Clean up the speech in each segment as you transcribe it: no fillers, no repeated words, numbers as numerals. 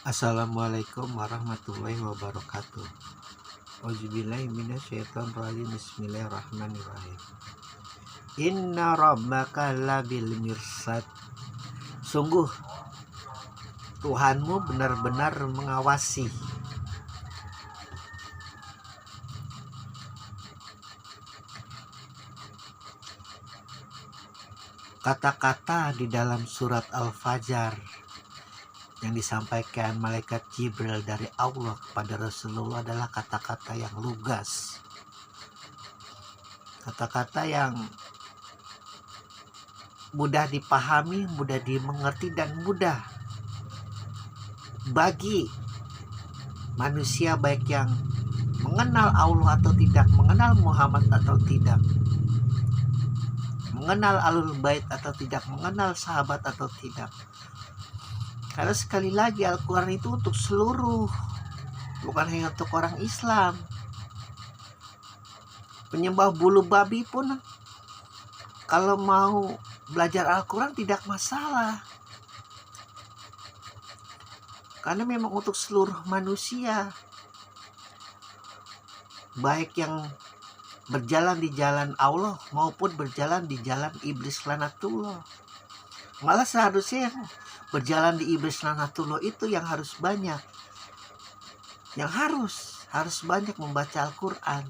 Assalamualaikum warahmatullahi wabarakatuh. Auzubillahi minasyaitonirrajim. Bismillahirrahmanirrahim. Inna rabbaka labil mirsad. Sungguh Tuhanmu benar-benar mengawasi. Kata-kata di dalam surat Al-Fajr yang disampaikan malaikat Jibril dari Allah kepada Rasulullah adalah kata-kata yang lugas, kata-kata yang mudah dipahami, mudah dimengerti, dan mudah bagi manusia, baik yang mengenal Allah atau tidak, mengenal Muhammad atau tidak, mengenal Ahlul Bait atau tidak, mengenal sahabat atau tidak. Karena sekali lagi Al-Quran itu untuk seluruh, bukan hanya untuk orang Islam. Penyembah bulu babi pun kalau mau belajar Al-Quran tidak masalah. Karena memang untuk seluruh manusia, baik yang berjalan di jalan Allah maupun berjalan di jalan iblis lanatullah. Malah seharusnya yang berjalan di iblis lanatullah itu yang harus banyak, yang harus banyak membaca Al-Quran.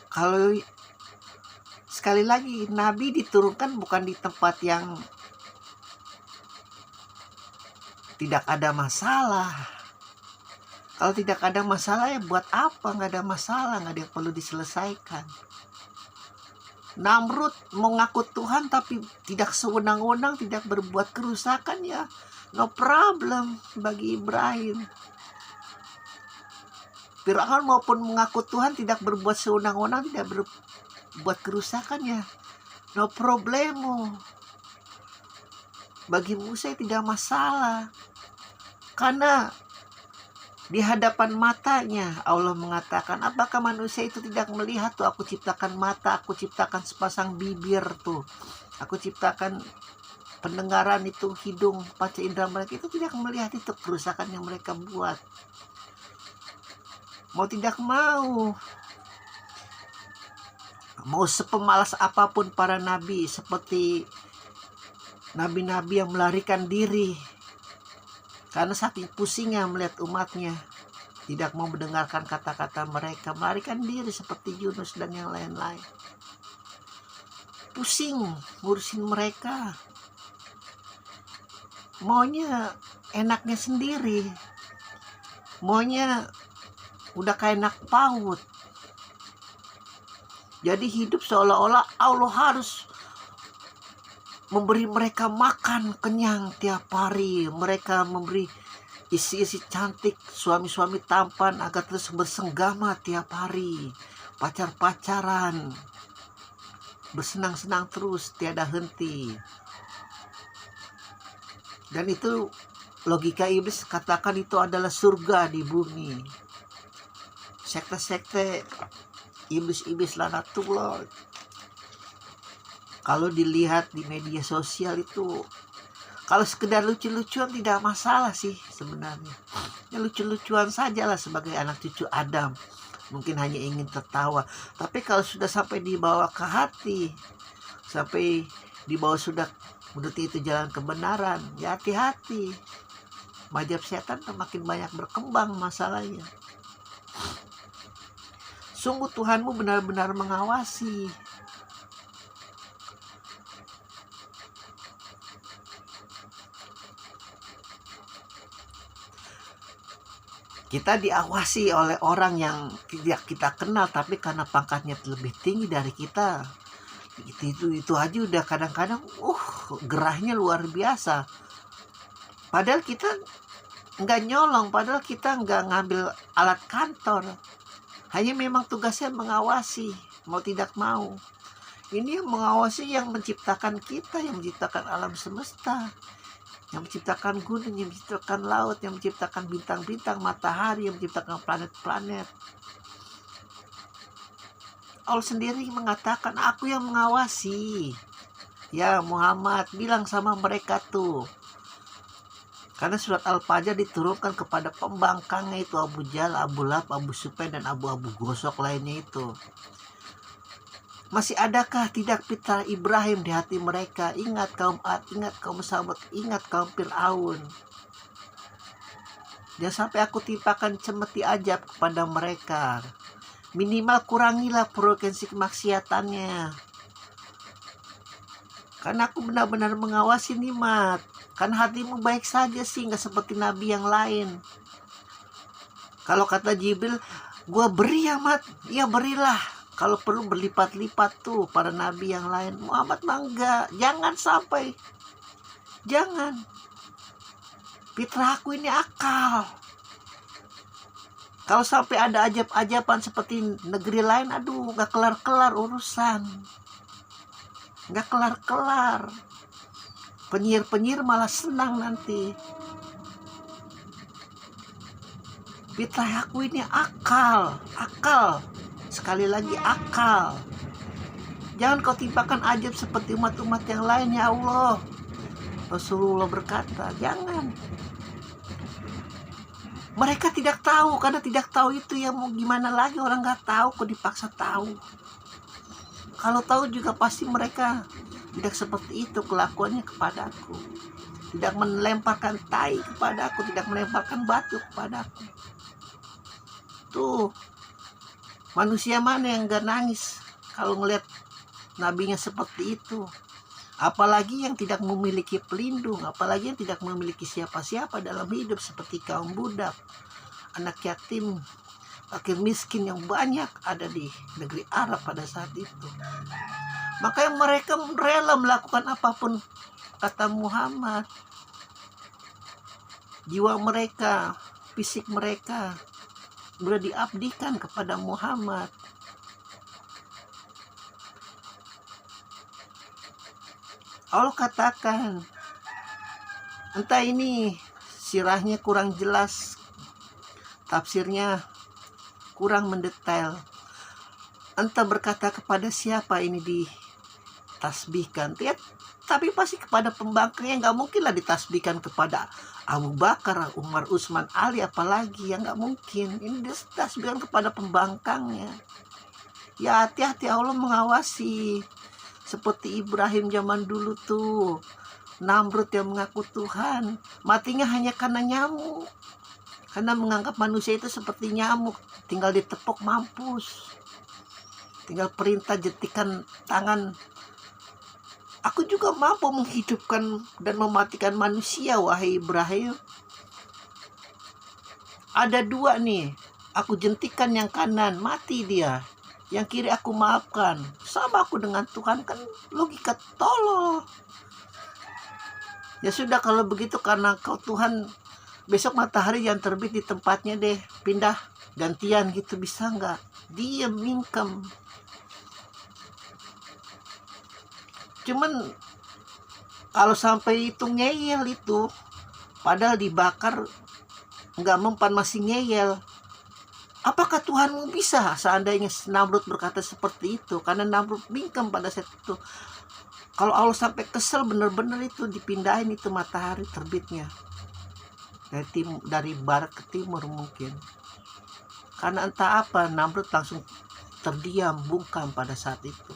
Kalau sekali lagi, Nabi diturunkan bukan di tempat yang tidak ada masalah. Kalau tidak ada masalah, ya buat apa? Nggak ada masalah, nggak ada yang perlu diselesaikan. Namrud mengaku Tuhan tapi tidak sewenang-wenang, tidak berbuat kerusakan, ya no problem bagi Ibrahim. Fir'aun maupun mengaku Tuhan tidak berbuat sewenang-wenang, tidak berbuat kerusakan, ya no problemo. Bagi Musa tidak masalah, karena di hadapan matanya Allah mengatakan, apakah manusia itu tidak melihat tuh, aku ciptakan mata, aku ciptakan sepasang bibir tuh, aku ciptakan pendengaran itu, hidung, panca indera mereka itu tidak melihat itu kerusakan yang mereka buat. Mau tidak mau sepemalas apapun para nabi, seperti nabi-nabi yang melarikan diri karena saking pusingnya melihat umatnya tidak mau mendengarkan kata-kata mereka, melarikan diri seperti Yunus dan yang lain-lain. Pusing ngurusin mereka, maunya enaknya sendiri, maunya udah kayak anak PAUD. Jadi hidup seolah-olah Allah harus memberi mereka makan kenyang tiap hari. Mereka memberi isi-isi cantik, suami-suami tampan agar terus bersenggama tiap hari, pacar-pacaran, bersenang-senang terus tiada henti. Dan itu logika iblis katakan itu adalah surga di bumi. Sekte-sekte iblis-iblis lanatullah, kalau dilihat di media sosial itu, kalau sekedar lucu-lucuan tidak masalah sih sebenarnya. Ya lucu-lucuan sajalah sebagai anak cucu Adam. Mungkin hanya ingin tertawa. Tapi kalau sudah sampai dibawa ke hati, sampai dibawa sudah menuti itu jalan kebenaran, ya hati-hati. Majap setan makin banyak berkembang masalahnya. Sungguh Tuhanmu benar-benar mengawasi. Kita diawasi oleh orang yang tidak kita kenal, tapi karena pangkatnya lebih tinggi dari kita, itu aja udah kadang-kadang gerahnya luar biasa. Padahal kita nggak nyolong, padahal kita nggak ngambil alat kantor, hanya memang tugasnya mengawasi, mau tidak mau. Ini yang mengawasi, yang menciptakan kita, yang menciptakan alam semesta, yang menciptakan gunung, yang menciptakan laut, yang menciptakan bintang-bintang, matahari, yang menciptakan planet-planet. Allah sendiri mengatakan, aku yang mengawasi. Ya Muhammad, bilang sama mereka tuh. Karena surat Al-Fajr diturunkan kepada pembangkangnya itu Abu Jahal, Abu Lahab, Abu Sufyan, dan Abu Gosok lainnya itu. Masih adakah tidak fitrah Ibrahim di hati mereka? Ingat kaum Ad, ingat kaum Samud, ingat kaum Fir'aun. Jangan sampai aku timpakan cemeti ajab kepada mereka. Minimal kurangilah frekuensi kemaksiatannya. Karena aku benar-benar mengawasi nikmat. Karena hatimu baik saja sih, nggak seperti nabi yang lain. Kalau kata Jibril, gua beri amat, ya berilah. Kalau perlu berlipat-lipat tuh para nabi yang lain. Muhammad mah enggak, jangan sampai. Jangan. Fitrah aku ini akal. Kalau sampai ada ajab-ajaban seperti negeri lain, aduh, nggak kelar-kelar urusan. Nggak kelar-kelar. Penyihir-penyihir malah senang nanti. Fitrah aku ini akal. Sekali lagi akal. Jangan kau timpakan ajab seperti umat-umat yang lain, ya Allah. Rasulullah berkata, jangan. Mereka tidak tahu, karena tidak tahu itu ya mau gimana lagi, orang nggak tahu kok dipaksa tahu. Kalau tahu juga pasti mereka tidak seperti itu kelakuannya kepadaku. Tidak melemparkan tai kepadaku, tidak melemparkan batu kepadaku. Tuh, manusia mana yang gak nangis kalau ngeliat nabinya seperti itu? Apalagi yang tidak memiliki pelindung, apalagi yang tidak memiliki siapa-siapa dalam hidup seperti kaum budak, anak yatim, fakir miskin yang banyak ada di negeri Arab pada saat itu. Makanya mereka rela melakukan apapun kata Muhammad. Jiwa mereka, fisik mereka sudah diabdikan kepada Muhammad. Allah katakan, entah ini sirahnya kurang jelas, tafsirnya kurang mendetail, entah berkata kepada siapa ini ditasbihkan, tapi pasti kepada pembangkangnya. Nggak mungkin lah ditasbihkan kepada Abu Bakar, Umar, Utsman, Ali, apalagi yang nggak mungkin. Ini ditasbihkan kepada pembangkangnya. Ya hati-hati, Allah mengawasi. Seperti Ibrahim zaman dulu tuh, Namrud yang mengaku Tuhan, matinya hanya karena nyamuk. Karena menganggap manusia itu seperti nyamuk, tinggal ditepuk mampus. Tinggal perintah jetikan tangan. Aku juga mampu menghidupkan dan mematikan manusia, wahai Ibrahim. Ada dua nih, aku jentikan yang kanan, mati dia. Yang kiri aku maafkan. Sama aku dengan Tuhan, kan logika tolol. Ya sudah kalau begitu, karena kau Tuhan, besok matahari yang terbit di tempatnya deh, pindah gantian gitu, bisa nggak? Dia mingkem. Cuman kalau sampai itu ngeyel itu, padahal dibakar nggak mempan masih ngeyel. Apakah Tuhanmu bisa seandainya Namrud berkata seperti itu? Karena Namrud bingkem pada saat itu. Kalau Allah sampai kesel benar-benar itu dipindahin itu matahari terbitnya dari barat ke timur mungkin. Karena entah apa Namrud langsung terdiam bungkam pada saat itu.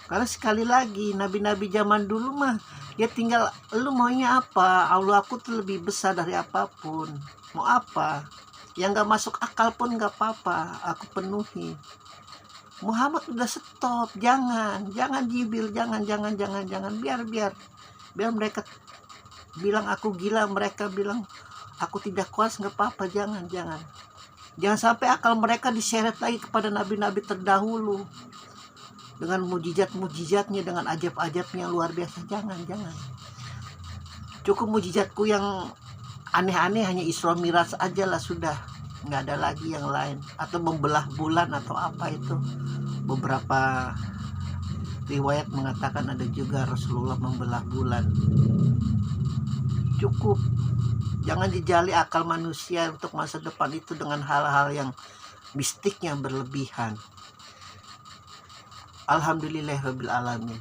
Karena sekali lagi nabi-nabi zaman dulu mah ya tinggal lu maunya apa. Allah aku tuh lebih besar dari apapun. Mau apa yang gak masuk akal pun gak apa-apa, aku penuhi. Muhammad udah stop. Jangan Jibril, jangan biar mereka bilang aku gila, mereka bilang aku tidak kuat, gak apa-apa. Jangan sampai akal mereka diseret lagi kepada nabi-nabi terdahulu dengan mujizat-mujizatnya, dengan ajab-ajabnya yang luar biasa. Jangan. Cukup mujizatku yang aneh-aneh hanya Isra Miraj aja lah, sudah nggak ada lagi yang lain. Atau membelah bulan atau apa itu, beberapa riwayat mengatakan ada juga Rasulullah membelah bulan. Cukup. Jangan dijali akal manusia untuk masa depan itu dengan hal-hal yang mistiknya berlebihan. Alhamdulillahirabbil alamin.